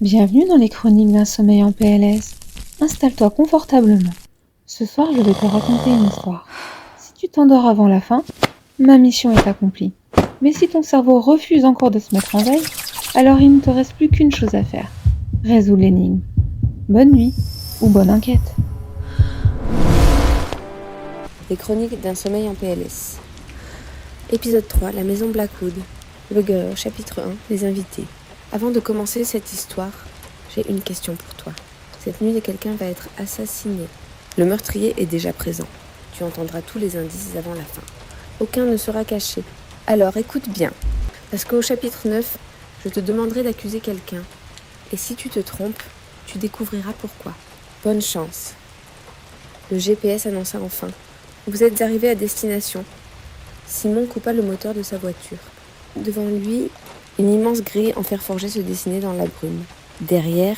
Bienvenue dans les chroniques d'un sommeil en PLS. Installe-toi confortablement. Ce soir, je vais te raconter une histoire. Si tu t'endors avant la fin, ma mission est accomplie. Mais si ton cerveau refuse encore de se mettre en veille, alors il ne te reste plus qu'une chose à faire. Résoudre l'énigme. Bonne nuit ou bonne enquête. Les chroniques d'un sommeil en PLS. Épisode 3, la maison Blackwood. Le chapitre 1, les invités. Avant de commencer cette histoire, j'ai une question pour toi. Cette nuit, quelqu'un va être assassiné. Le meurtrier est déjà présent. Tu entendras tous les indices avant la fin. Aucun ne sera caché. Alors écoute bien, parce qu'au chapitre 9, je te demanderai d'accuser quelqu'un. Et si tu te trompes, tu découvriras pourquoi. Bonne chance. Le GPS annonça enfin. Vous êtes arrivé à destination. Simon coupa le moteur de sa voiture. Devant lui, une immense grille en fer forgé se dessinait dans la brume. Derrière,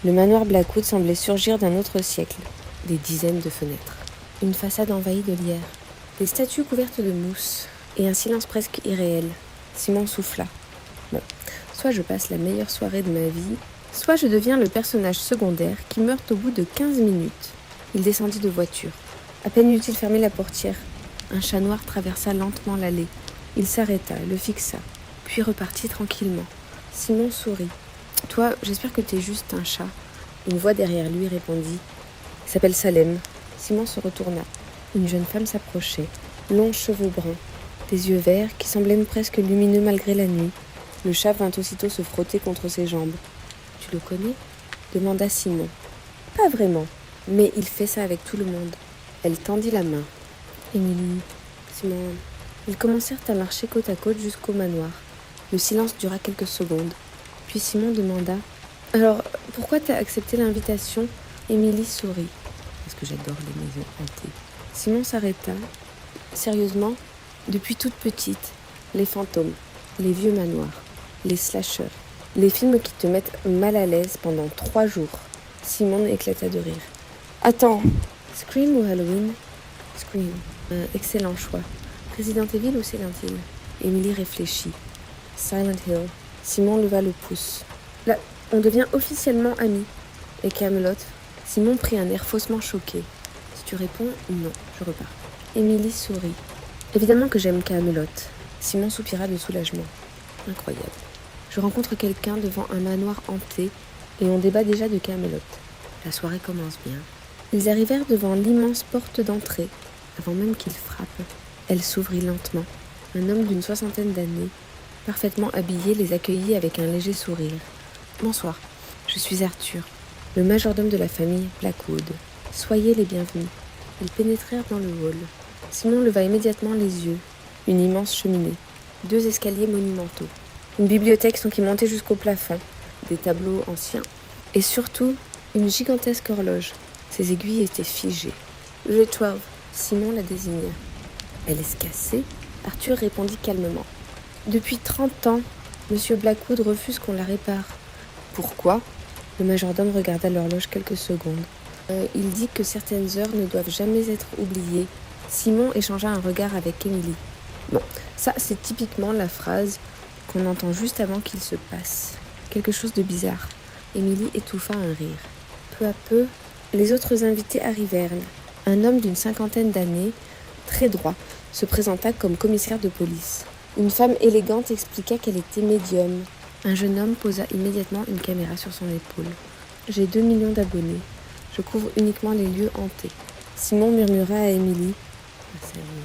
le manoir Blackwood semblait surgir d'un autre siècle. Des dizaines de fenêtres. Une façade envahie de lierre. Des statues couvertes de mousse. Et un silence presque irréel. Simon souffla. Bon, soit je passe la meilleure soirée de ma vie, soit je deviens le personnage secondaire qui meurt au bout de 15 minutes. Il descendit de voiture. À peine eut-il fermé la portière. Un chat noir traversa lentement l'allée. Il s'arrêta, le fixa, puis repartit tranquillement. Simon sourit. « Toi, j'espère que t'es juste un chat. » Une voix derrière lui répondit. « Il s'appelle Salem. » Simon se retourna. Une jeune femme s'approchait. Longs cheveux bruns, des yeux verts qui semblaient presque lumineux malgré la nuit. Le chat vint aussitôt se frotter contre ses jambes. « Tu le connais ?» demanda Simon. « Pas vraiment, mais il fait ça avec tout le monde. » Elle tendit la main. Émilie, Simon. Ils commencèrent à marcher côte à côte jusqu'au manoir. Le silence dura quelques secondes. Puis Simon demanda « Alors, pourquoi t'as accepté l'invitation ?» Émilie sourit. « Parce que j'adore les maisons hantées. » Simon s'arrêta. « Sérieusement, depuis toute petite, les fantômes, les vieux manoirs, les slashers, les films qui te mettent mal à l'aise pendant 3 jours. » Simon éclata de rire. « Attends, Scream ou Halloween ?» Scream. Excellent choix. Resident Evil ou Silent Hill? Emily réfléchit. Silent Hill. Simon leva le pouce. Là, on devient officiellement amis. Et Camelot? Simon prit un air faussement choqué. Si tu réponds, non, je repars. Emily sourit. Évidemment que j'aime Camelot. Simon soupira de soulagement. Incroyable. Je rencontre quelqu'un devant un manoir hanté et on débat déjà de Camelot. La soirée commence bien. Ils arrivèrent devant l'immense porte d'entrée, avant même qu'ils frappent. Elle s'ouvrit lentement. Un homme d'une 60aine d'années, parfaitement habillé, les accueillit avec un léger sourire. « Bonsoir, je suis Arthur, le majordome de la famille Blackwood. Soyez les bienvenus. » Ils pénétrèrent dans le hall. Simon leva immédiatement les yeux. Une immense cheminée, 2 escaliers monumentaux, une bibliothèque qui montait jusqu'au plafond, des tableaux anciens, et surtout, une gigantesque horloge. Ses aiguilles étaient figées. « Le 12. » Simon la désigna. « Elle est cassée ?» Arthur répondit calmement. « Depuis 30 ans, Monsieur Blackwood refuse qu'on la répare. »« Pourquoi ?» Le majordome regarda l'horloge quelques secondes. Il dit que certaines heures ne doivent jamais être oubliées. » Simon échangea un regard avec Émilie. Bon, ça c'est typiquement la phrase qu'on entend juste avant qu'il se passe. Quelque chose de bizarre. Émilie étouffa un rire. Peu à peu, les autres invités arrivèrent. Un homme d'une 50aine d'années, très droit, se présenta comme commissaire de police. Une femme élégante expliqua qu'elle était médium. Un jeune homme posa immédiatement une caméra sur son épaule. « J'ai 2 millions d'abonnés. Je couvre uniquement les lieux hantés. » Simon murmura à Émilie.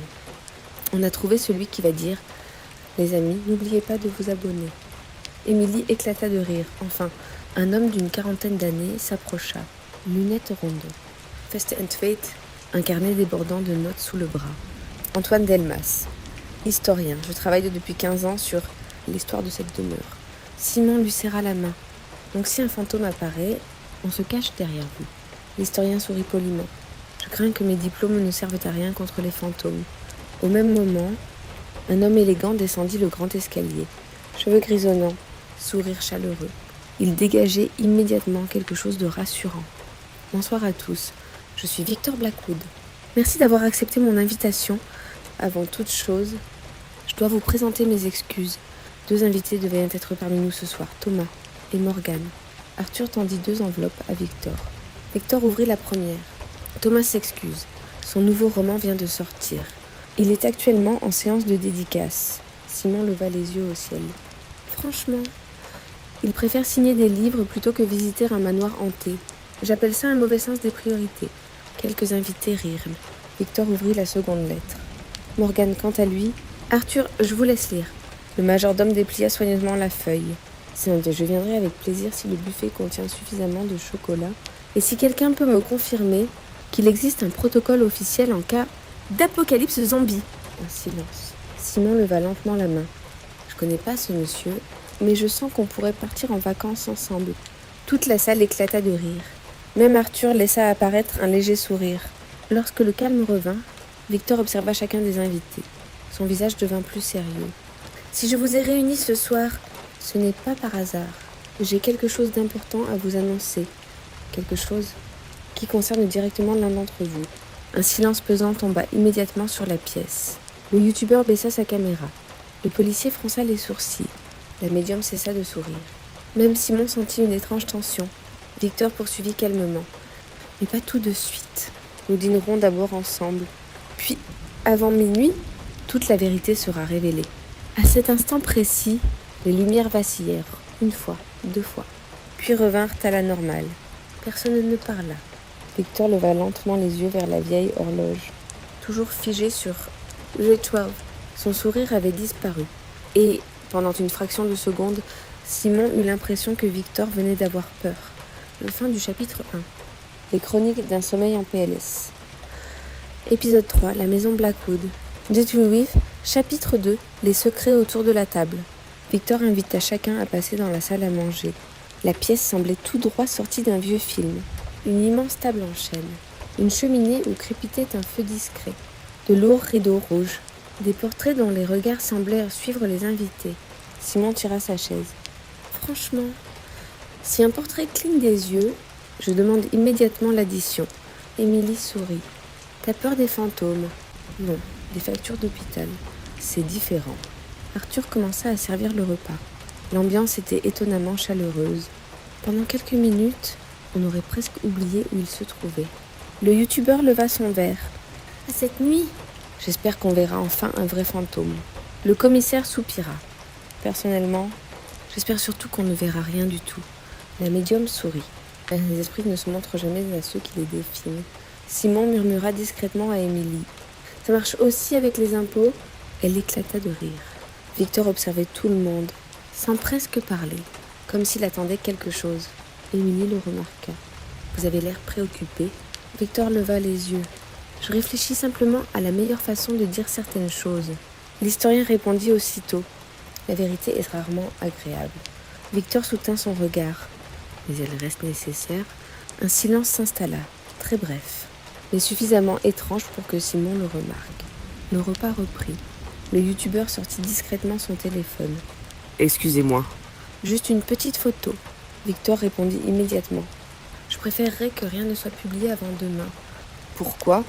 « On a trouvé celui qui va dire « Les amis, n'oubliez pas de vous abonner. » Émilie éclata de rire. Enfin, un homme d'une 40aine d'années s'approcha. Lunettes rondes. Fest and Fate, un carnet débordant de notes sous le bras. Antoine Delmas, historien. Je travaille depuis 15 ans sur l'histoire de cette demeure. Simon lui serra la main. Donc si un fantôme apparaît, on se cache derrière vous. L'historien sourit poliment. Je crains que mes diplômes ne servent à rien contre les fantômes. Au même moment, un homme élégant descendit le grand escalier. Cheveux grisonnants, sourire chaleureux. Il dégageait immédiatement quelque chose de rassurant. Bonsoir à tous. Je suis Victor Blackwood. Merci d'avoir accepté mon invitation. Avant toute chose, je dois vous présenter mes excuses. 2 invités devaient être parmi nous ce soir, Thomas et Morgane. Arthur tendit 2 enveloppes à Victor. Victor ouvrit la première. Thomas s'excuse. Son nouveau roman vient de sortir. Il est actuellement en séance de dédicace. Simon leva les yeux au ciel. Franchement, il préfère signer des livres plutôt que visiter un manoir hanté. J'appelle ça un mauvais sens des priorités. Quelques invités rirent. Victor ouvrit la seconde lettre. Morgane, quant à lui, Arthur, je vous laisse lire. Le majordome déplia soigneusement la feuille. Je viendrai avec plaisir si le buffet contient suffisamment de chocolat et si quelqu'un peut me confirmer qu'il existe un protocole officiel en cas d'apocalypse zombie. Un silence. Simon leva lentement la main. Je connais pas ce monsieur, mais je sens qu'on pourrait partir en vacances ensemble. Toute la salle éclata de rire. Même Arthur laissa apparaître un léger sourire. Lorsque le calme revint, Victor observa chacun des invités. Son visage devint plus sérieux. Si je vous ai réunis ce soir, ce n'est pas par hasard. J'ai quelque chose d'important à vous annoncer. Quelque chose qui concerne directement l'un d'entre vous. Un silence pesant tomba immédiatement sur la pièce. Le youtubeur baissa sa caméra. Le policier fronça les sourcils. La médium cessa de sourire. Même Simon sentit une étrange tension. Victor poursuivit calmement. Mais pas tout de suite. Nous dînerons d'abord ensemble. Puis, avant minuit, toute la vérité sera révélée. À cet instant précis, les lumières vacillèrent, 1 fois, 2 fois, puis revinrent à la normale. Personne ne parla. Victor leva lentement les yeux vers la vieille horloge, toujours figée sur G12. Son sourire avait disparu. Et, pendant une fraction de seconde, Simon eut l'impression que Victor venait d'avoir peur. Le fin du chapitre 1. Les chroniques d'un sommeil en PLS. Épisode 3, la maison Blackwood. J2With, chapitre 2, les secrets autour de la table. Victor invita chacun à passer dans la salle à manger. La pièce semblait tout droit sortie d'un vieux film. Une immense table en chêne. Une cheminée où crépitait un feu discret. De lourds rideaux rouges. Des portraits dont les regards semblaient suivre les invités. Simon tira sa chaise. Franchement, si un portrait cligne des yeux, je demande immédiatement l'addition. Émilie sourit. T'as peur des fantômes? Non, des factures d'hôpital. C'est différent. Arthur commença à servir le repas. L'ambiance était étonnamment chaleureuse. Pendant quelques minutes, on aurait presque oublié où il se trouvait. Le youtubeur leva son verre. À cette nuit, j'espère qu'on verra enfin un vrai fantôme. Le commissaire soupira. Personnellement, j'espère surtout qu'on ne verra rien du tout. La médium sourit. Les esprits ne se montrent jamais à ceux qui les défient. Simon murmura discrètement à Émilie. Ça marche aussi avec les impôts? Elle éclata de rire. Victor observait tout le monde, sans presque parler, comme s'il attendait quelque chose. Émilie le remarqua. Vous avez l'air préoccupé. Victor leva les yeux. Je réfléchis simplement à la meilleure façon de dire certaines choses. L'historien répondit aussitôt. La vérité est rarement agréable. Victor soutint son regard. Mais elle reste nécessaire. Un silence s'installa, très bref, mais suffisamment étrange pour que Simon le remarque. Le repas reprit. Le youtubeur sortit discrètement son téléphone. Excusez-moi. Juste une petite photo. Victor répondit immédiatement. Je préférerais que rien ne soit publié avant demain. Pourquoi?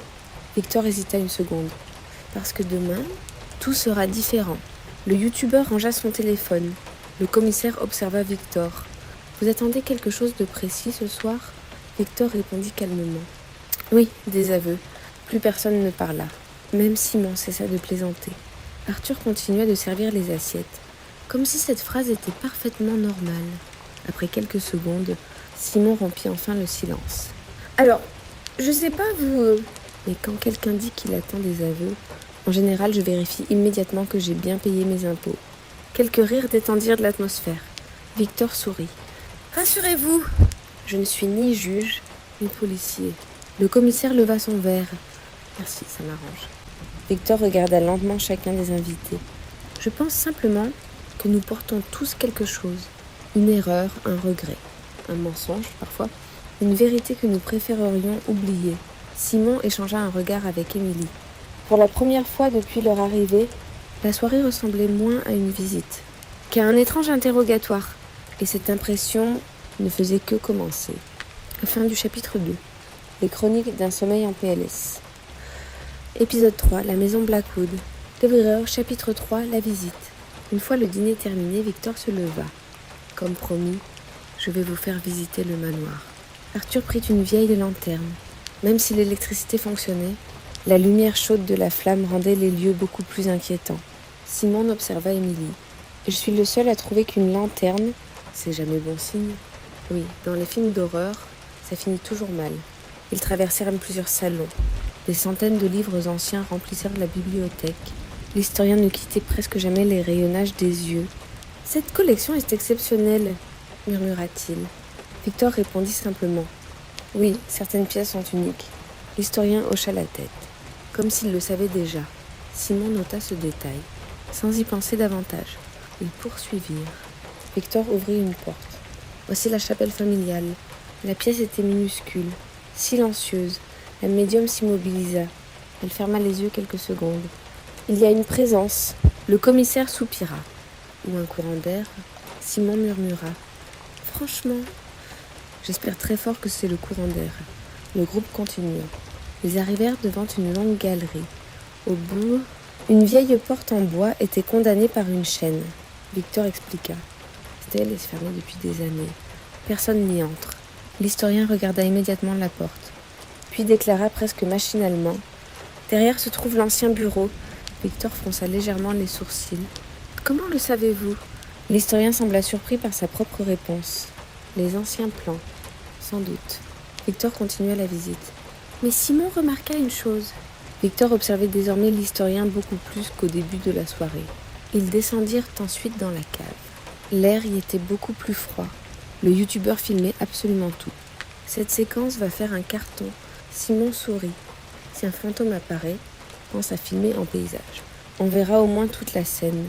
Victor hésita une seconde. Parce que demain, tout sera différent. Le youtubeur rangea son téléphone. Le commissaire observa Victor. Vous attendez quelque chose de précis ce soir? Victor répondit calmement. Oui, des aveux. Plus personne ne parla. Même Simon cessa de plaisanter. Arthur continua de servir les assiettes, comme si cette phrase était parfaitement normale. Après quelques secondes, Simon rompit enfin le silence. Alors, je sais pas vous... Mais quand quelqu'un dit qu'il attend des aveux, en général, je vérifie immédiatement que j'ai bien payé mes impôts. Quelques rires détendirent l'atmosphère. Victor sourit. Rassurez-vous, je ne suis ni juge, ni policier. Le commissaire leva son verre. Merci, ça m'arrange. Victor regarda lentement chacun des invités. Je pense simplement que nous portons tous quelque chose. Une erreur, un regret, un mensonge parfois, une vérité que nous préférerions oublier. Simon échangea un regard avec Émilie. Pour la première fois depuis leur arrivée, la soirée ressemblait moins à une visite qu'à un étrange interrogatoire. Et cette impression ne faisait que commencer. Fin du chapitre 2. Les chroniques d'un sommeil en PLS. Épisode 3, la maison Blackwood. Livreur, chapitre 3, la visite. Une fois le dîner terminé, Victor se leva. Comme promis, je vais vous faire visiter le manoir. Arthur prit une vieille lanterne. Même si l'électricité fonctionnait, la lumière chaude de la flamme rendait les lieux beaucoup plus inquiétants. Simon observa Émilie. Je suis le seul à trouver qu'une lanterne, c'est jamais bon signe. Oui, dans les films d'horreur, ça finit toujours mal. Ils traversèrent plusieurs salons. Des centaines de livres anciens remplissèrent la bibliothèque. L'historien ne quittait presque jamais les rayonnages des yeux. « Cette collection est exceptionnelle », murmura-t-il. Victor répondit simplement. « Oui, certaines pièces sont uniques. » L'historien hocha la tête, comme s'il le savait déjà. Simon nota ce détail, sans y penser davantage. Ils poursuivirent. Victor ouvrit une porte. Voici la chapelle familiale. La pièce était minuscule, silencieuse. La médium s'immobilisa. Elle ferma les yeux quelques secondes. Il y a une présence. Le commissaire soupira. Ou un courant d'air. Simon murmura. Franchement, j'espère très fort que c'est le courant d'air. Le groupe continua. Ils arrivèrent devant une longue galerie. Au bout, une vieille porte en bois était condamnée par une chaîne. Victor expliqua. Cette aile est fermée depuis des années. Personne n'y entre. L'historien regarda immédiatement la porte, puis déclara presque machinalement. Derrière se trouve l'ancien bureau. Victor fronça légèrement les sourcils. Comment le savez-vous ? L'historien sembla surpris par sa propre réponse. Les anciens plans, sans doute. Victor continua la visite. Mais Simon remarqua une chose. Victor observait désormais l'historien beaucoup plus qu'au début de la soirée. Ils descendirent ensuite dans la cave. L'air y était beaucoup plus froid. Le youtubeur filmait absolument tout. Cette séquence va faire un carton. Simon sourit. Si un fantôme apparaît, pense à filmer en paysage. On verra au moins toute la scène.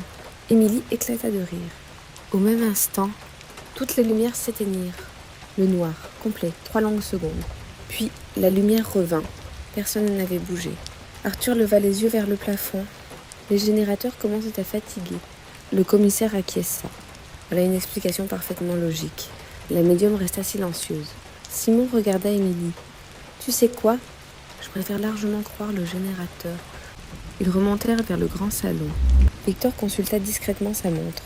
Émilie éclata de rire. Au même instant, toutes les lumières s'éteignirent. Le noir, complet, 3 longues secondes. Puis, la lumière revint. Personne n'avait bougé. Arthur leva les yeux vers le plafond. Les générateurs commençaient à fatiguer. Le commissaire acquiesça. Voilà une explication parfaitement logique. La médium resta silencieuse. Simon regarda Émilie. « Tu sais quoi ? Je préfère largement croire le générateur. » Ils remontèrent vers le grand salon. Victor consulta discrètement sa montre.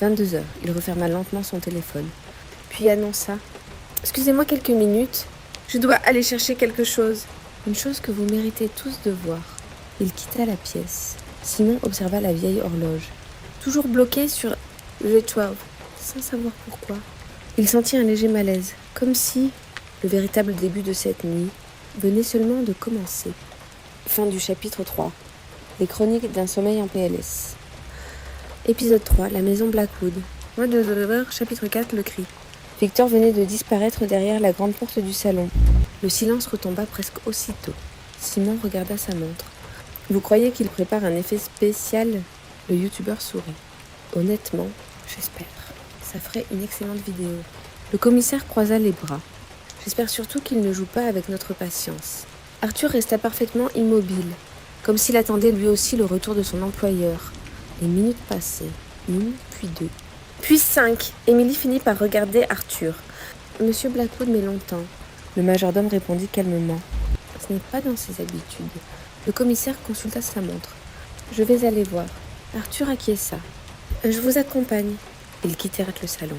22 heures. Il referma lentement son téléphone. Puis annonça. « Excusez-moi quelques minutes. Je dois aller chercher quelque chose. » Une chose que vous méritez tous de voir. Il quitta la pièce. Simon observa la vieille horloge. Toujours bloquée sur le 12, sans savoir pourquoi. Il sentit un léger malaise, comme si le véritable début de cette nuit venait seulement de commencer. Fin du chapitre 3. Les chroniques d'un sommeil en PLS. Épisode 3. La maison Blackwood. Chapitre 4. Le cri. Victor venait de disparaître derrière la grande porte du salon. Le silence retomba presque aussitôt. Simon regarda sa montre. « Vous croyez qu'il prépare un effet spécial ?» Le youtubeur sourit. « Honnêtement, j'espère. Ça ferait une excellente vidéo. » Le commissaire croisa les bras. « J'espère surtout qu'il ne joue pas avec notre patience. » Arthur resta parfaitement immobile, comme s'il attendait lui aussi le retour de son employeur. Les minutes passaient. 1, puis 2. Puis 5. Émilie finit par regarder Arthur. « Monsieur Blackwood met longtemps. » Le majordome répondit calmement. Ce n'est pas dans ses habitudes. Le commissaire consulta sa montre. Je vais aller voir. Arthur acquiesça. Je vous accompagne. Ils quittèrent le salon.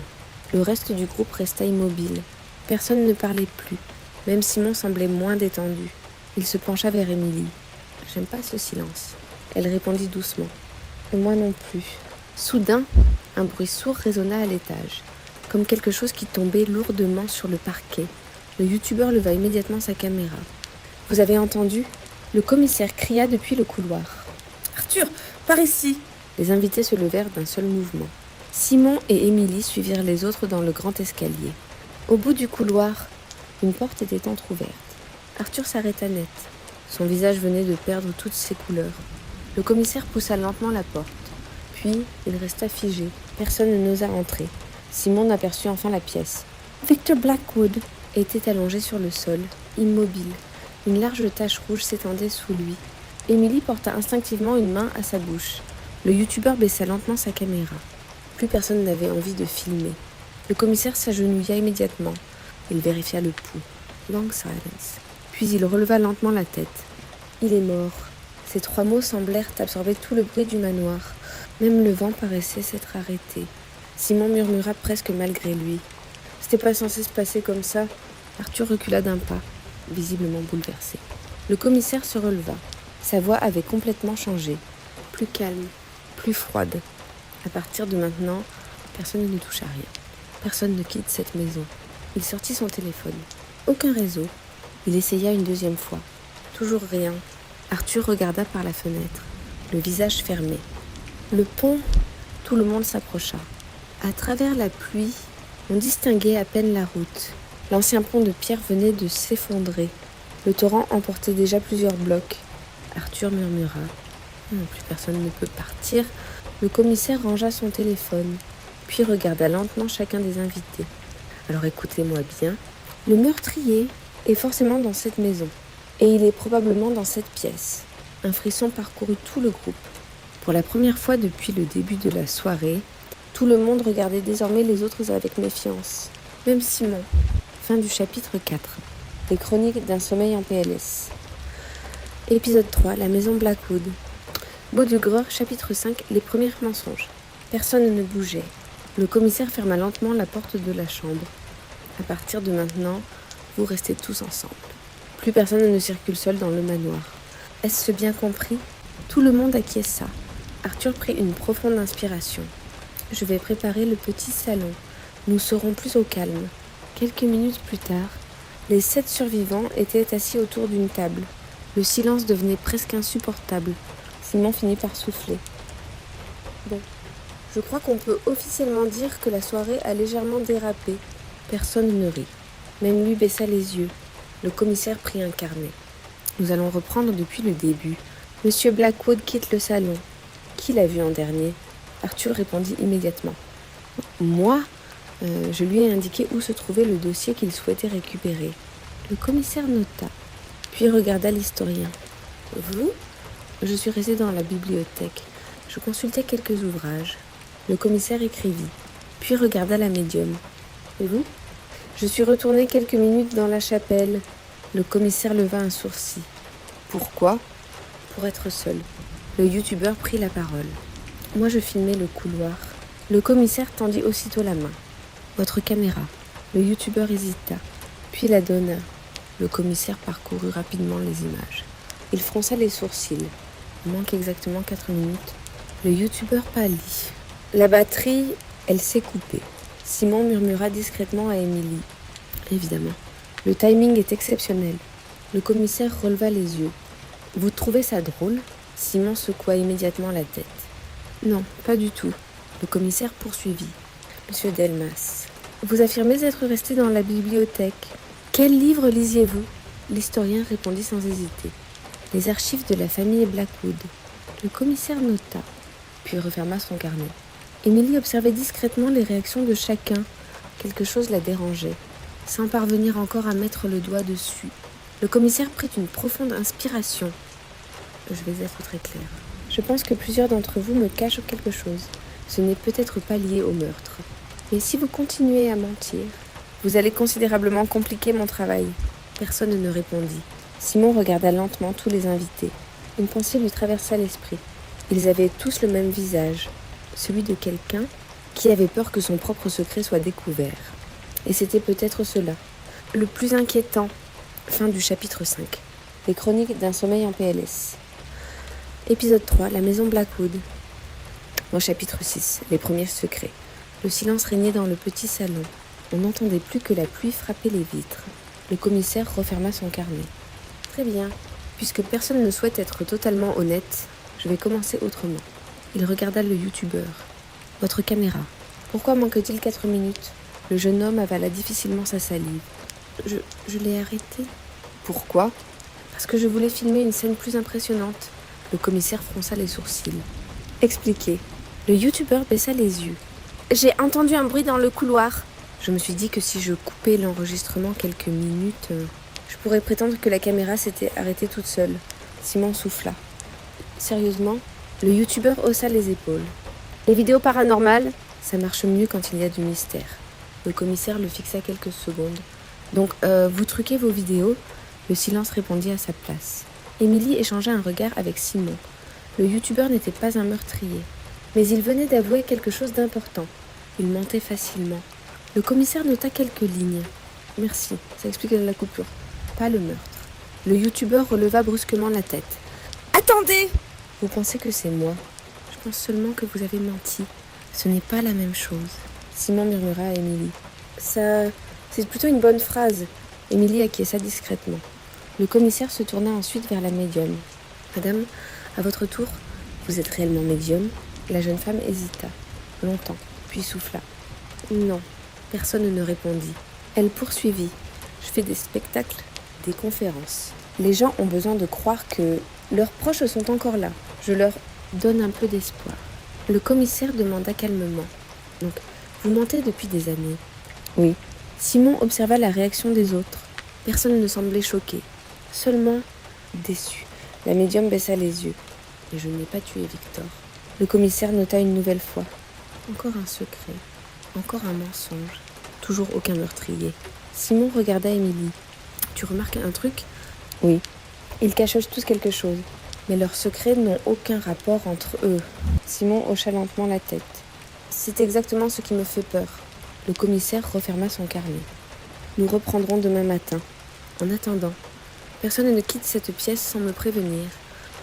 Le reste du groupe resta immobile. Personne ne parlait plus. Même Simon semblait moins détendu. Il se pencha vers Émilie. J'aime pas ce silence. Elle répondit doucement. Et moi non plus. Soudain, un bruit sourd résonna à l'étage, comme quelque chose qui tombait lourdement sur le parquet. Le youtubeur leva immédiatement sa caméra. « Vous avez entendu ?» Le commissaire cria depuis le couloir. « Arthur, par ici !» Les invités se levèrent d'un seul mouvement. Simon et Émilie suivirent les autres dans le grand escalier. Au bout du couloir, une porte était entr'ouverte. Arthur s'arrêta net. Son visage venait de perdre toutes ses couleurs. Le commissaire poussa lentement la porte. Puis, il resta figé. Personne n'osa entrer. Simon aperçut enfin la pièce. Victor Blackwood était allongé sur le sol, immobile. Une large tache rouge s'étendait sous lui. Émilie porta instinctivement une main à sa bouche. Le youtubeur baissa lentement sa caméra. Plus personne n'avait envie de filmer. Le commissaire s'agenouilla immédiatement. Il vérifia le pouls. Long silence. Puis il releva lentement la tête. Il est mort. Ces 3 mots semblèrent absorber tout le bruit du manoir. Même le vent paraissait s'être arrêté. Simon murmura presque malgré lui. C'était pas censé se passer comme ça. Arthur recula d'un pas, visiblement bouleversé. Le commissaire se releva. Sa voix avait complètement changé. Plus calme, plus froide. À partir de maintenant, personne ne touche à rien. Personne ne quitte cette maison. Il sortit son téléphone. Aucun réseau. Il essaya une deuxième fois. Toujours rien. Arthur regarda par la fenêtre, le visage fermé. Le pont, tout le monde s'approcha. À travers la pluie, on distinguait à peine la route. L'ancien pont de pierre venait de s'effondrer. Le torrent emportait déjà plusieurs blocs. Arthur murmura. Plus personne ne peut partir. Le commissaire rangea son téléphone, puis regarda lentement chacun des invités. Alors écoutez-moi bien. Le meurtrier est forcément dans cette maison. Et il est probablement dans cette pièce. Un frisson parcourut tout le groupe. Pour la première fois depuis le début de la soirée, tout le monde regardait désormais les autres avec méfiance. Même Simon. Fin du chapitre 4. Les chroniques d'un sommeil en PLS. Épisode 3. La maison Blackwood. Baudugreur, chapitre 5. Les premiers mensonges. Personne ne bougeait. Le commissaire ferma lentement la porte de la chambre. À partir de maintenant, vous restez tous ensemble. Plus personne ne circule seul dans le manoir. Est-ce bien compris ? Tout le monde acquiesça. Arthur prit une profonde inspiration. Je vais préparer le petit salon. Nous serons plus au calme. Quelques minutes plus tard, les 7 survivants étaient assis autour d'une table. Le silence devenait presque insupportable. Simon finit par souffler. Bon, je crois qu'on peut officiellement dire que la soirée a légèrement dérapé. Personne ne rit. Même lui baissa les yeux. Le commissaire prit un carnet. Nous allons reprendre depuis le début. Monsieur Blackwood quitte le salon. Qui l'a vu en dernier ? Arthur répondit immédiatement. Moi, je lui ai indiqué où se trouvait le dossier qu'il souhaitait récupérer. Le commissaire nota, puis regarda l'historien. Vous ? Je suis resté dans la bibliothèque. Je consultais quelques ouvrages. Le commissaire écrivit, puis regarda la médium. Et vous ? Je suis retourné quelques minutes dans la chapelle. Le commissaire leva un sourcil. Pourquoi ? Pour être seul. Le youtubeur prit la parole. Moi, je filmais le couloir. Le commissaire tendit aussitôt la main. Votre caméra. Le youtubeur hésita, puis la donna. Le commissaire parcourut rapidement les images. Il fronça les sourcils. Il manque exactement 4 minutes. Le youtubeur pâlit. La batterie, elle s'est coupée. Simon murmura discrètement à Émilie. Évidemment. Le timing est exceptionnel. Le commissaire releva les yeux. Vous trouvez ça drôle ? Simon secoua immédiatement la tête. Non, pas du tout. Le commissaire poursuivit. Monsieur Delmas, vous affirmez être resté dans la bibliothèque. Quel livre lisiez-vous ? L'historien répondit sans hésiter. Les archives de la famille Blackwood. Le commissaire nota, puis referma son carnet. Émilie observait discrètement les réactions de chacun. Quelque chose la dérangeait, sans parvenir encore à mettre le doigt dessus. Le commissaire prit une profonde inspiration. Je vais être très claire. Je pense que plusieurs d'entre vous me cachent quelque chose. Ce n'est peut-être pas lié au meurtre. Mais si vous continuez à mentir, vous allez considérablement compliquer mon travail. Personne ne répondit. Simon regarda lentement tous les invités. Une pensée lui traversa l'esprit. Ils avaient tous le même visage, celui de quelqu'un qui avait peur que son propre secret soit découvert. Et c'était peut-être cela. Le plus inquiétant. Fin du chapitre 5. Les chroniques d'un sommeil en PLS. Épisode 3. La maison Blackwood. Au chapitre 6. Les premiers secrets. Le silence régnait dans le petit salon. On n'entendait plus que la pluie frapper les vitres. Le commissaire referma son carnet. Très bien. Puisque personne ne souhaite être totalement honnête, je vais commencer autrement. Il regarda le youtubeur. Votre caméra. Pourquoi manque-t-il 4 minutes ? Le jeune homme avala difficilement sa salive. Je l'ai arrêté. Pourquoi ? Parce que je voulais filmer une scène plus impressionnante. Le commissaire fronça les sourcils. Expliquez. Le youtubeur baissa les yeux. J'ai entendu un bruit dans le couloir. Je me suis dit que si je coupais l'enregistrement quelques minutes, je pourrais prétendre que la caméra s'était arrêtée toute seule. Simon souffla. Sérieusement ? Le youtubeur haussa les épaules. Les vidéos paranormales, ça marche mieux quand il y a du mystère. Le commissaire le fixa quelques secondes. Donc, vous truquez vos vidéos ? Le silence répondit à sa place. Émilie échangea un regard avec Simon. Le youtubeur n'était pas un meurtrier. Mais il venait d'avouer quelque chose d'important. Il mentait facilement. Le commissaire nota quelques lignes. Merci, ça explique la coupure. Pas le meurtre. Le youtubeur releva brusquement la tête. Attendez! Vous pensez que c'est moi? Je pense seulement que vous avez menti. Ce n'est pas la même chose. Simon murmura à Émilie. Ça, c'est plutôt une bonne phrase. Émilie acquiesça discrètement. Le commissaire se tourna ensuite vers la médium. Madame, à votre tour, vous êtes réellement médium? La jeune femme hésita, longtemps, puis souffla. Non, personne ne répondit. Elle poursuivit. Je fais des spectacles, des conférences. Les gens ont besoin de croire que leurs proches sont encore là. Je leur donne un peu d'espoir. Le commissaire demanda calmement. Donc, vous mentez depuis des années? Oui. Simon observa la réaction des autres. Personne ne semblait choqué, seulement déçu. La médium baissa les yeux. Et je n'ai pas tué Victor. Le commissaire nota une nouvelle fois. Encore un secret, encore un mensonge. Toujours aucun meurtrier. Simon regarda Émilie. Tu remarques un truc? Oui. Ils cachent tous quelque chose, mais leurs secrets n'ont aucun rapport entre eux. Simon hocha lentement la tête. C'est exactement ce qui me fait peur. Le commissaire referma son carnet. Nous reprendrons demain matin. En attendant, personne ne quitte cette pièce sans me prévenir.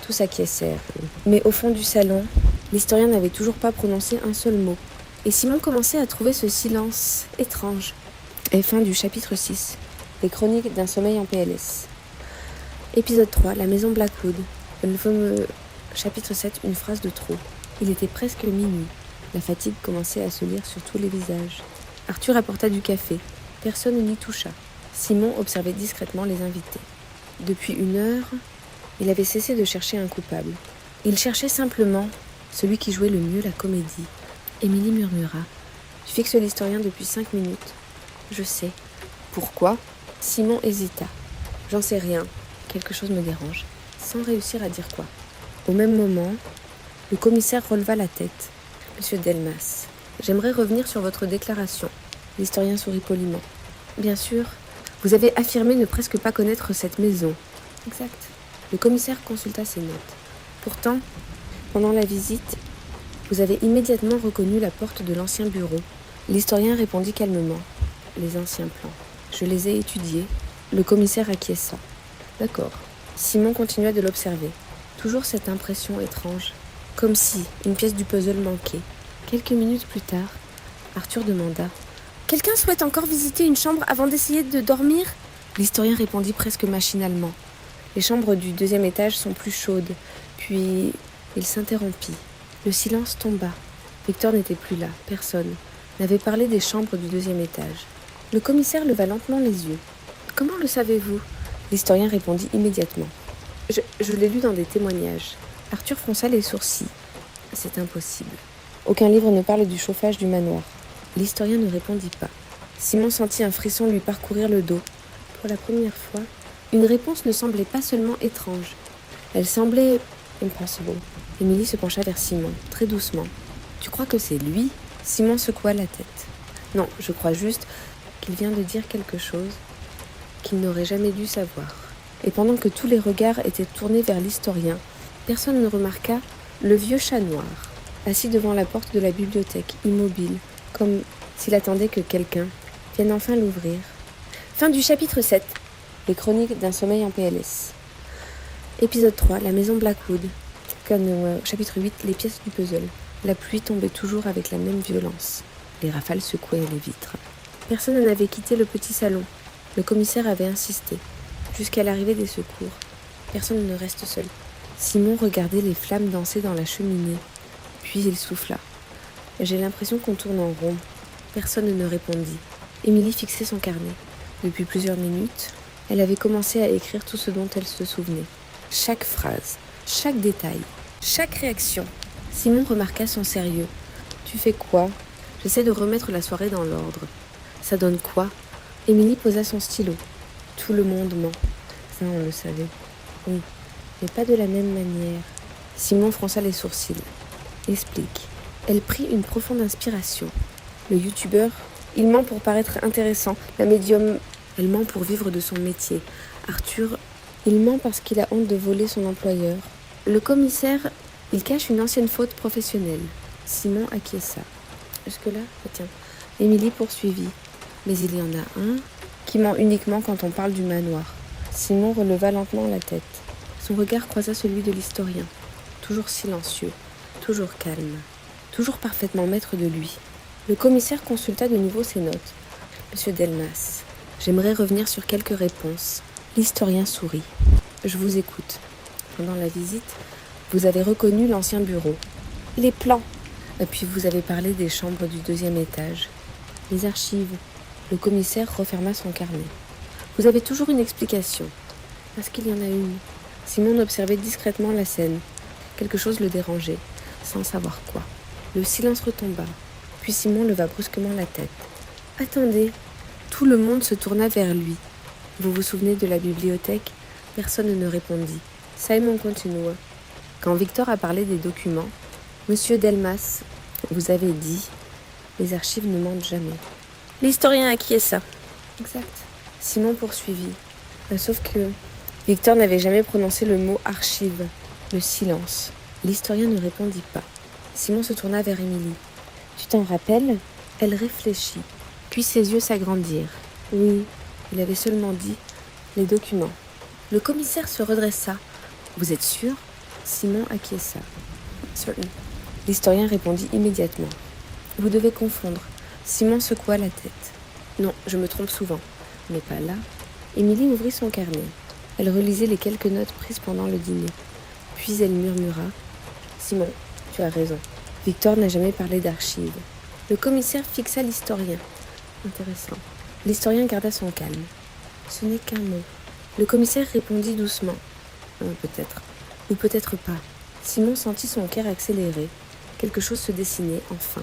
Tous acquiescèrent. Mais au fond du salon, l'historien n'avait toujours pas prononcé un seul mot. Et Simon commençait à trouver ce silence étrange. Et fin du chapitre 6. Les chroniques d'un sommeil en PLS. Épisode 3. La maison Blackwood. Le fameux chapitre 7. Une phrase de trop. Il était presque minuit. La fatigue commençait à se lire sur tous les visages. Arthur apporta du café. Personne n'y toucha. Simon observait discrètement les invités. Depuis 1 heure, il avait cessé de chercher un coupable. Il cherchait simplement celui qui jouait le mieux la comédie. Émilie murmura. « Tu fixes l'historien depuis 5 minutes. »« Je sais. »« Pourquoi ?» Simon hésita. « J'en sais rien. Quelque chose me dérange. » Sans réussir à dire quoi. Au même moment, le commissaire releva la tête. « Monsieur Delmas, j'aimerais revenir sur votre déclaration. » L'historien sourit poliment. « Bien sûr, vous avez affirmé ne presque pas connaître cette maison. » Exact. Le commissaire consulta ses notes. Pourtant, pendant la visite, vous avez immédiatement reconnu la porte de l'ancien bureau. L'historien répondit calmement. Les anciens plans. Je les ai étudiés. Le commissaire acquiesça. D'accord. Simon continua de l'observer. Toujours cette impression étrange. Comme si une pièce du puzzle manquait. Quelques minutes plus tard, Arthur demanda. Quelqu'un souhaite encore visiter une chambre avant d'essayer de dormir? L'historien répondit presque machinalement. Les chambres du 2e étage sont plus chaudes. Puis, il s'interrompit. Le silence tomba. Victor n'était plus là. Personne n'avait parlé des chambres du 2e étage. Le commissaire leva lentement les yeux. « Comment le savez-vous » L'historien répondit immédiatement. Je l'ai lu dans des témoignages. Arthur fronça les sourcils. C'est impossible. Aucun livre ne parle du chauffage du manoir. L'historien ne répondit pas. Simon sentit un frisson lui parcourir le dos. Pour la première fois, une réponse ne semblait pas seulement étrange. Elle semblait impossible. Émilie se pencha vers Simon, très doucement. « Tu crois que c'est lui ?» Simon secoua la tête. « Non, je crois juste qu'il vient de dire quelque chose qu'il n'aurait jamais dû savoir. » Et pendant que tous les regards étaient tournés vers l'historien, personne ne remarqua le vieux chat noir, assis devant la porte de la bibliothèque, immobile, comme s'il attendait que quelqu'un vienne enfin l'ouvrir. Fin du chapitre 7. Les chroniques d'un sommeil en PLS. Épisode 3. La maison Blackwood. Chapitre 8. Les pièces du puzzle. La pluie tombait toujours avec la même violence. Les rafales secouaient les vitres. Personne n'avait quitté le petit salon. Le commissaire avait insisté. Jusqu'à l'arrivée des secours. Personne ne reste seul. Simon regardait les flammes danser dans la cheminée. Puis il souffla. J'ai l'impression qu'on tourne en rond. Personne ne répondit. Émilie fixait son carnet. Depuis plusieurs minutes, elle avait commencé à écrire tout ce dont elle se souvenait. Chaque phrase, chaque détail, chaque réaction. Simon remarqua son sérieux. « Tu fais quoi ?» « J'essaie de remettre la soirée dans l'ordre. »« Ça donne quoi ?» Émilie posa son stylo. « Tout le monde ment. » Ça, on le savait. « Oui, mais pas de la même manière. » Simon fronça les sourcils. « Explique. » Elle prit une profonde inspiration. Le youtubeur, il ment pour paraître intéressant. La médium, elle ment pour vivre de son métier. Arthur, il ment parce qu'il a honte de voler son employeur. Le commissaire, il cache une ancienne faute professionnelle. Simon acquiesça. Jusque-là, tiens. Émilie poursuivit. Mais il y en a un qui ment uniquement quand on parle du manoir. Simon releva lentement la tête. Son regard croisa celui de l'historien, toujours silencieux, toujours calme, toujours parfaitement maître de lui. Le commissaire consulta de nouveau ses notes. « Monsieur Delmas, j'aimerais revenir sur quelques réponses. » L'historien sourit. « Je vous écoute. Pendant la visite, vous avez reconnu l'ancien bureau. Les plans. Et puis vous avez parlé des chambres du 2e étage. Les archives. » Le commissaire referma son carnet. « Vous avez toujours une explication. » Parce qu'il y en a une. Simon observait discrètement la scène. Quelque chose le dérangeait, sans savoir quoi. Le silence retomba. Puis Simon leva brusquement la tête. « Attendez !» Tout le monde se tourna vers lui. « Vous vous souvenez de la bibliothèque ?» Personne ne répondit. Simon continua. Quand Victor a parlé des documents, « Monsieur Delmas, vous avez dit, les archives ne mentent jamais. » L'historien acquiesça. Exact. Simon poursuivit. Sauf que Victor n'avait jamais prononcé le mot archive. Le silence. L'historien ne répondit pas. Simon se tourna vers Émilie. Tu t'en rappelles ? Elle réfléchit. Puis ses yeux s'agrandirent. Oui, il avait seulement dit les documents. Le commissaire se redressa. Vous êtes sûr ? Simon acquiesça. Certain. L'historien répondit immédiatement. Vous devez confondre. Simon secoua la tête. Non, je me trompe souvent. Mais pas là. Émilie ouvrit son carnet. Elle relisait les quelques notes prises pendant le dîner. Puis elle murmura. Simon, tu as raison. Victor n'a jamais parlé d'archives. Le commissaire fixa l'historien. Intéressant. L'historien garda son calme. Ce n'est qu'un mot. Le commissaire répondit doucement. Peut-être. Ou peut-être pas. Simon sentit son cœur accélérer. Quelque chose se dessinait, enfin.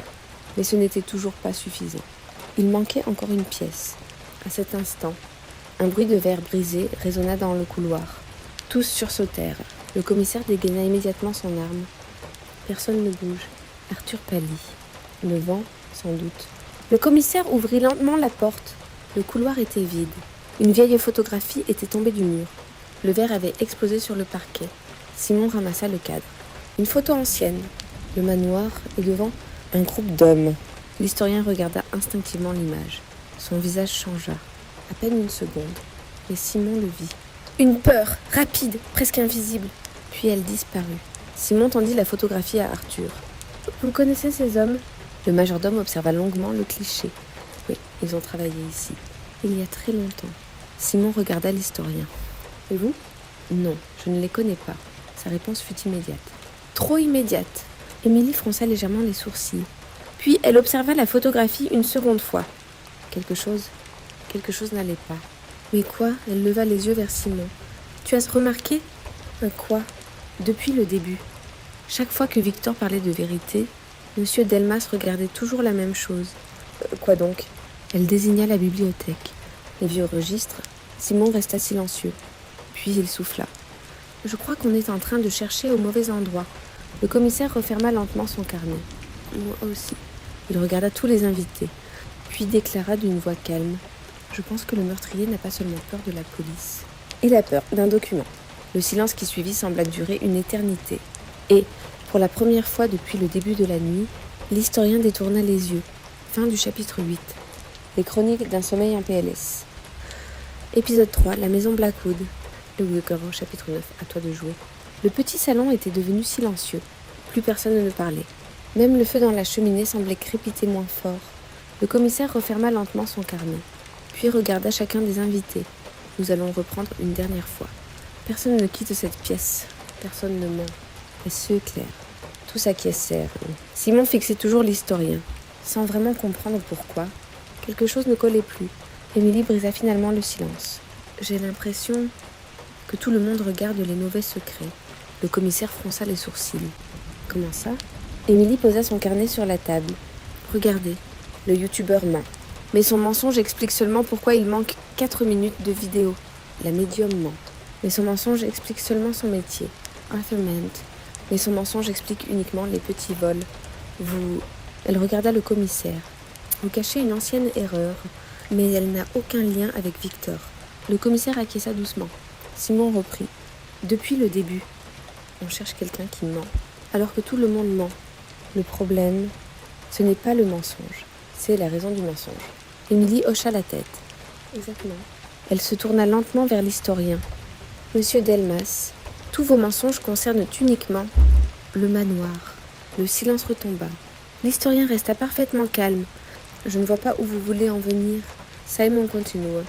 Mais ce n'était toujours pas suffisant. Il manquait encore une pièce. À cet instant, un bruit de verre brisé résonna dans le couloir. Tous sursautèrent. Le commissaire dégaina immédiatement son arme. Personne ne bouge. Arthur pâlit. Le vent, sans doute. Le commissaire ouvrit lentement la porte. Le couloir était vide. Une vieille photographie était tombée du mur. Le verre avait explosé sur le parquet. Simon ramassa le cadre. Une photo ancienne. Le manoir et devant un groupe d'hommes. L'historien regarda instinctivement l'image. Son visage changea. À peine une seconde. Et Simon le vit. Une peur, rapide, presque invisible. Puis elle disparut. Simon tendit la photographie à Arthur. « Vous connaissez ces hommes ?» Le majordome observa longuement le cliché. « Oui, ils ont travaillé ici. Il y a très longtemps. » Simon regarda l'historien. « Et vous ?»« Non, je ne les connais pas. » Sa réponse fut immédiate. Trop immédiate. Émilie fronça légèrement les sourcils. Puis elle observa la photographie une seconde fois. Quelque chose n'allait pas. Mais quoi ? Elle leva les yeux vers Simon. Tu as remarqué ? Quoi ? Depuis le début. Chaque fois que Victor parlait de vérité, Monsieur Delmas regardait toujours la même chose. Quoi donc ? Elle désigna la bibliothèque. Les vieux registres. Simon resta silencieux. Puis il souffla. Je crois qu'on est en train de chercher au mauvais endroit. Le commissaire referma lentement son carnet. Moi aussi. Il regarda tous les invités, puis déclara d'une voix calme. Je pense que le meurtrier n'a pas seulement peur de la police. Il a peur d'un document. Le silence qui suivit sembla durer une éternité. Et, pour la première fois depuis le début de la nuit, l'historien détourna les yeux. Fin du chapitre 8. Les chroniques d'un sommeil en PLS. Épisode 3, la maison Blackwood. Le Goro, chapitre 9, à toi de jouer. Le petit salon était devenu silencieux. Plus personne ne parlait. Même le feu dans la cheminée semblait crépiter moins fort. Le commissaire referma lentement son carnet, puis regarda chacun des invités. Nous allons reprendre une dernière fois. Personne ne quitte cette pièce. Personne ne ment. Est-ce clair ? Tous acquiescèrent. Simon fixait toujours l'historien, sans vraiment comprendre pourquoi. Quelque chose ne collait plus. Émilie brisa finalement le silence. J'ai l'impression que tout le monde regarde les mauvais secrets. Le commissaire fronça les sourcils. Comment ça ? Émilie posa son carnet sur la table. Regardez, le youtubeur ment. Mais son mensonge explique seulement pourquoi il manque 4 minutes de vidéo. La médium ment. Mais son mensonge explique seulement son métier. Arthur ment. Mais son mensonge explique uniquement les petits vols. Elle regarda le commissaire. Vous cachez une ancienne erreur, mais elle n'a aucun lien avec Victor. Le commissaire acquiesça doucement. Simon reprit. Depuis le début, on cherche quelqu'un qui ment, alors que tout le monde ment. Le problème, ce n'est pas le mensonge, c'est la raison du mensonge. Émilie hocha la tête. Exactement. Elle se tourna lentement vers l'historien. Monsieur Delmas, tous vos mensonges concernent uniquement le manoir. Le silence retomba. L'historien resta parfaitement calme. Je ne vois pas où vous voulez en venir. Simon continua.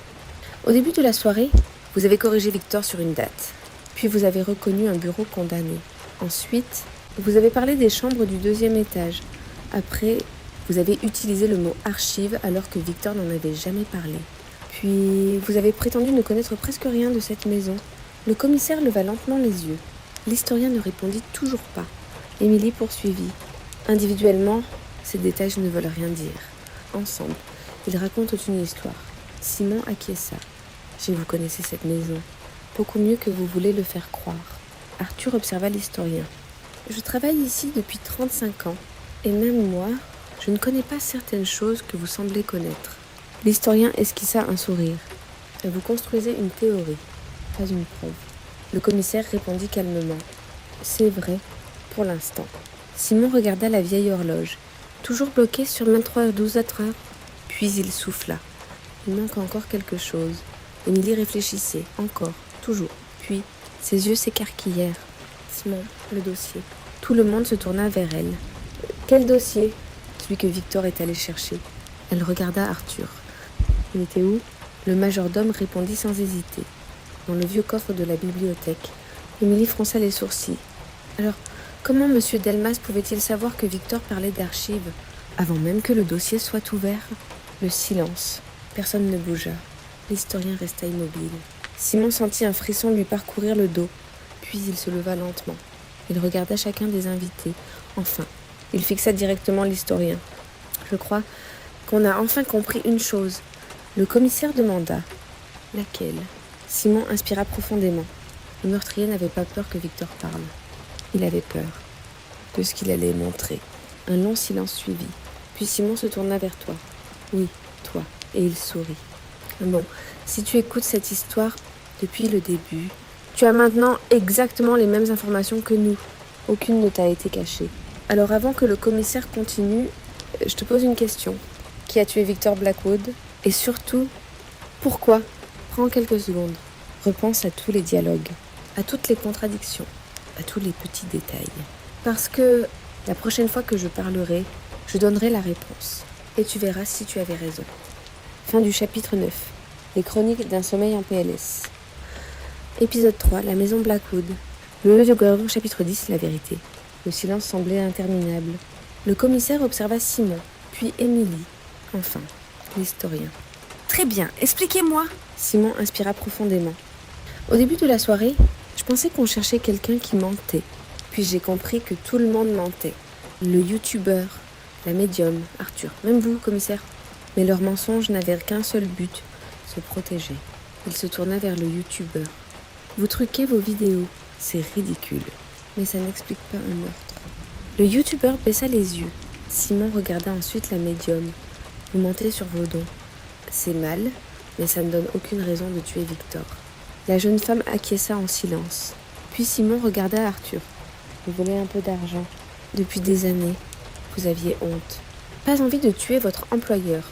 Au début de la soirée, vous avez corrigé Victor sur une date. Puis vous avez reconnu un bureau condamné. Ensuite, vous avez parlé des chambres du 2e étage. Après, vous avez utilisé le mot archive alors que Victor n'en avait jamais parlé. Puis, vous avez prétendu ne connaître presque rien de cette maison. Le commissaire leva lentement les yeux. L'historien ne répondit toujours pas. Émilie poursuivit. Individuellement, ces détails ne veulent rien dire. Ensemble, ils racontent une histoire. Simon acquiesça. Vous connaissez cette maison. Beaucoup mieux que vous voulez le faire croire. Arthur observa l'historien. Je travaille ici depuis 35 ans. Et même moi, je ne connais pas certaines choses que vous semblez connaître. L'historien esquissa un sourire. Vous construisez une théorie, pas une preuve. Le commissaire répondit calmement. C'est vrai, pour l'instant. Simon regarda la vieille horloge, toujours bloquée sur 23h12 à 3h. Puis il souffla. Il manque encore quelque chose. Émilie réfléchissait, encore, toujours. Puis, ses yeux s'écarquillèrent. Simon, le dossier. Tout le monde se tourna vers elle. Quel dossier ? Celui que Victor est allé chercher. Elle regarda Arthur. Il était où ? Le majordome répondit sans hésiter. Dans le vieux coffre de la bibliothèque. Émilie fronça les sourcils. Alors, comment M. Delmas pouvait-il savoir que Victor parlait d'archives, avant même que le dossier soit ouvert ? Le silence. Personne ne bougea. L'historien resta immobile. Simon sentit un frisson lui parcourir le dos, puis il se leva lentement. Il regarda chacun des invités. Enfin, il fixa directement l'historien. Je crois qu'on a enfin compris une chose. Le commissaire demanda. Laquelle ? Simon inspira profondément. Le meurtrier n'avait pas peur que Victor parle. Il avait peur de ce qu'il allait montrer. Un long silence suivit. Puis Simon se tourna vers toi. Oui, toi. Et il sourit. Bon, si tu écoutes cette histoire depuis le début, tu as maintenant exactement les mêmes informations que nous. Aucune ne t'a été cachée. Alors avant que le commissaire continue, je te pose une question. Qui a tué Victor Blackwood ? Et surtout, pourquoi ? Prends quelques secondes. Repense à tous les dialogues, à toutes les contradictions, à tous les petits détails. Parce que la prochaine fois que je parlerai, je donnerai la réponse. Et tu verras si tu avais raison. Fin du chapitre 9. Les chroniques d'un sommeil en PLS. Épisode 3. La maison Blackwood. Le vieux gordon, chapitre 10. La vérité. Le silence semblait interminable. Le commissaire observa Simon, puis Émilie. Enfin, l'historien. Très bien, expliquez-moi. Simon inspira profondément. Au début de la soirée, je pensais qu'on cherchait quelqu'un qui mentait. Puis j'ai compris que tout le monde mentait. Le youtubeur, la médium, Arthur, même vous, commissaire. Mais leur mensonge n'avait qu'un seul but, se protéger. Il se tourna vers le youtubeur. Vous truquez vos vidéos, c'est ridicule. Mais ça n'explique pas un meurtre. Le youtubeur baissa les yeux. Simon regarda ensuite la médium. Vous mentez sur vos dons. C'est mal, mais ça ne donne aucune raison de tuer Victor. La jeune femme acquiesça en silence. Puis Simon regarda Arthur. Vous voulez un peu d'argent. Depuis des années, vous aviez honte. Pas envie de tuer votre employeur.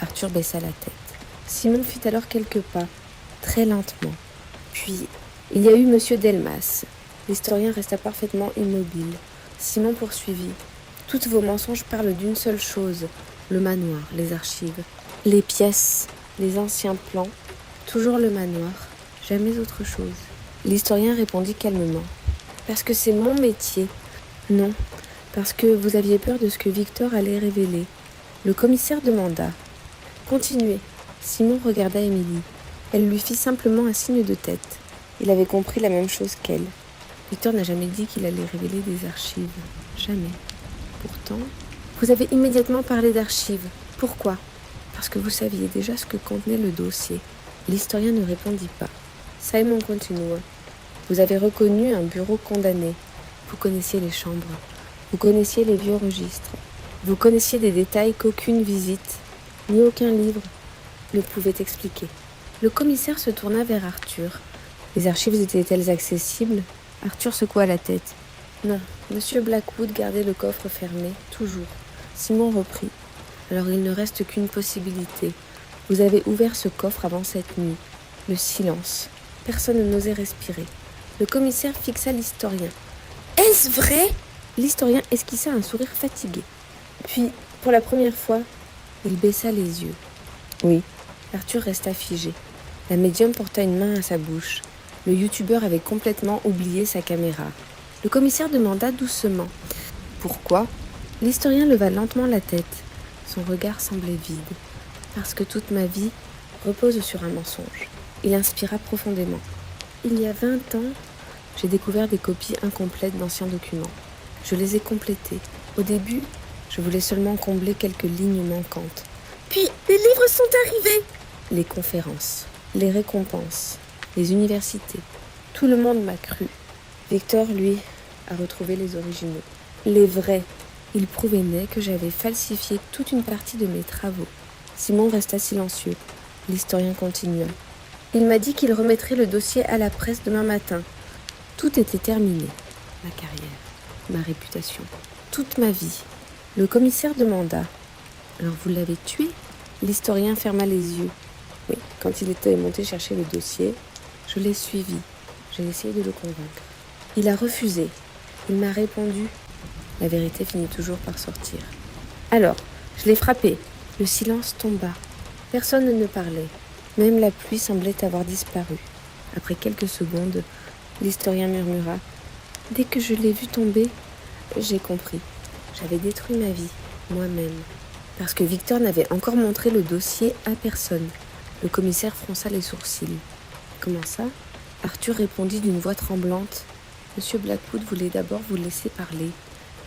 Arthur baissa la tête. Simon fit alors quelques pas, très lentement. Puis, il y a eu Monsieur Delmas. L'historien resta parfaitement immobile. Simon poursuivit. Toutes vos mensonges parlent d'une seule chose, le manoir, les archives, les pièces, les anciens plans, toujours le manoir, jamais autre chose. L'historien répondit calmement. Parce que c'est mon métier. Non, parce que vous aviez peur de ce que Victor allait révéler. Le commissaire demanda. Continuez. Simon regarda Émilie. Elle lui fit simplement un signe de tête. Il avait compris la même chose qu'elle. Victor n'a jamais dit qu'il allait révéler des archives. Jamais. Pourtant, vous avez immédiatement parlé d'archives. Pourquoi ? Parce que vous saviez déjà ce que contenait le dossier. L'historien ne répondit pas. Simon continua. Vous avez reconnu un bureau condamné. Vous connaissiez les chambres. Vous connaissiez les vieux registres. Vous connaissiez des détails qu'aucune visite, ni aucun livre, ne pouvait expliquer. Le commissaire se tourna vers Arthur. Les archives étaient-elles accessibles ? Arthur secoua la tête. Non, Monsieur Blackwood gardait le coffre fermé, toujours. Simon reprit. Alors il ne reste qu'une possibilité. Vous avez ouvert ce coffre avant cette nuit. Le silence. Personne n'osait respirer. Le commissaire fixa l'historien. Est-ce vrai ? L'historien esquissa un sourire fatigué. Puis, pour la première fois, il baissa les yeux. Oui, Arthur resta figé. La médium porta une main à sa bouche. Le youtubeur avait complètement oublié sa caméra. Le commissaire demanda doucement. Pourquoi ? L'historien leva lentement la tête. Son regard semblait vide. Parce que toute ma vie repose sur un mensonge. Il inspira profondément. Il y a 20 ans, j'ai découvert des copies incomplètes d'anciens documents. Je les ai complétées. Au début, je voulais seulement combler quelques lignes manquantes. Puis, les livres sont arrivés. Les conférences, les récompenses, les universités. Tout le monde m'a cru. Victor, lui, a retrouvé les originaux. Les vrais. Il prouvait que j'avais falsifié toute une partie de mes travaux. Simon resta silencieux. L'historien continua. Il m'a dit qu'il remettrait le dossier à la presse demain matin. Tout était terminé. Ma carrière, ma réputation, toute ma vie. Le commissaire demanda. Alors vous l'avez tué ? L'historien ferma les yeux. Oui, quand il était monté chercher le dossier, je l'ai suivi. J'ai essayé de le convaincre. Il a refusé. Il m'a répondu. La vérité finit toujours par sortir. Alors, je l'ai frappé. Le silence tomba. Personne ne parlait. Même la pluie semblait avoir disparu. Après quelques secondes, l'historien murmura. Dès que je l'ai vu tomber, j'ai compris. J'avais détruit ma vie, moi-même. Parce que Victor n'avait encore montré le dossier à personne. Le commissaire fronça les sourcils. Comment ça ? Arthur répondit d'une voix tremblante. Monsieur Blackwood voulait d'abord vous laisser parler.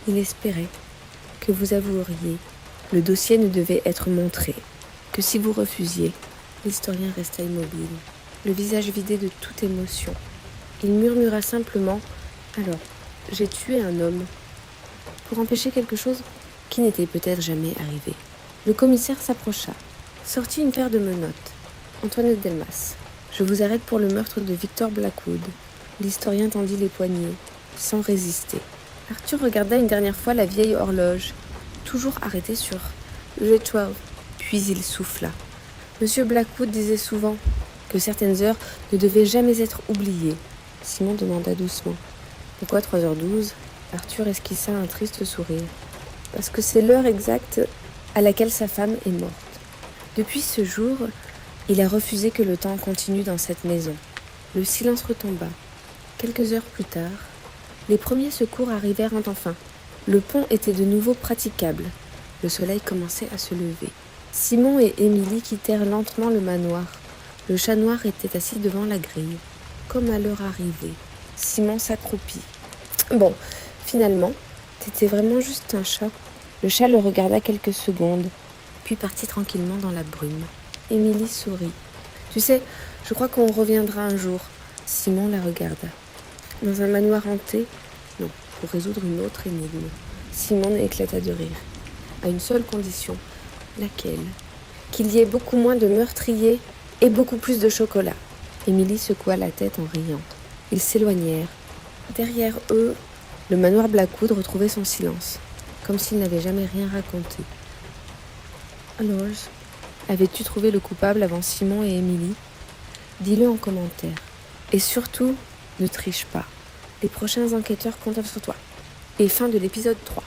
Il espérait que vous avoueriez. Le dossier ne devait être montré. Que si vous refusiez, l'historien resta immobile, le visage vidé de toute émotion. Il murmura simplement « Alors, j'ai tué un homme pour empêcher quelque chose qui n'était peut-être jamais arrivé. » Le commissaire s'approcha, sortit une paire de menottes. « Antoinette Delmas, je vous arrête pour le meurtre de Victor Blackwood. » L'historien tendit les poignets, sans résister. Arthur regarda une dernière fois la vieille horloge, toujours arrêtée sur G12. Puis il souffla. Monsieur Blackwood disait souvent que certaines heures ne devaient jamais être oubliées. Simon demanda doucement. Pourquoi 3h12 ? Arthur esquissa un triste sourire. Parce que c'est l'heure exacte à laquelle sa femme est morte. Depuis ce jour, il a refusé que le temps continue dans cette maison. Le silence retomba. Quelques heures plus tard, les premiers secours arrivèrent enfin. Le pont était de nouveau praticable. Le soleil commençait à se lever. Simon et Émilie quittèrent lentement le manoir. Le chat noir était assis devant la grille, comme à leur arrivée. Simon s'accroupit. Bon, finalement, t'étais vraiment juste un chat. Le chat le regarda quelques secondes, puis partit tranquillement dans la brume. Émilie sourit. Tu sais, je crois qu'on reviendra un jour. Simon la regarda. Dans un manoir hanté ? Non, pour résoudre une autre énigme. Simon éclata de rire. À une seule condition. Laquelle ? Qu'il y ait beaucoup moins de meurtriers et beaucoup plus de chocolat. Émilie secoua la tête en riant. Ils s'éloignèrent. Derrière eux, le manoir Blackwood retrouvait son silence, comme s'il n'avait jamais rien raconté. Alors, avais-tu trouvé le coupable avant Simon et Émilie ? Dis-le en commentaire. Et surtout, ne triche pas. Les prochains enquêteurs comptent sur toi. Et fin de l'épisode 3.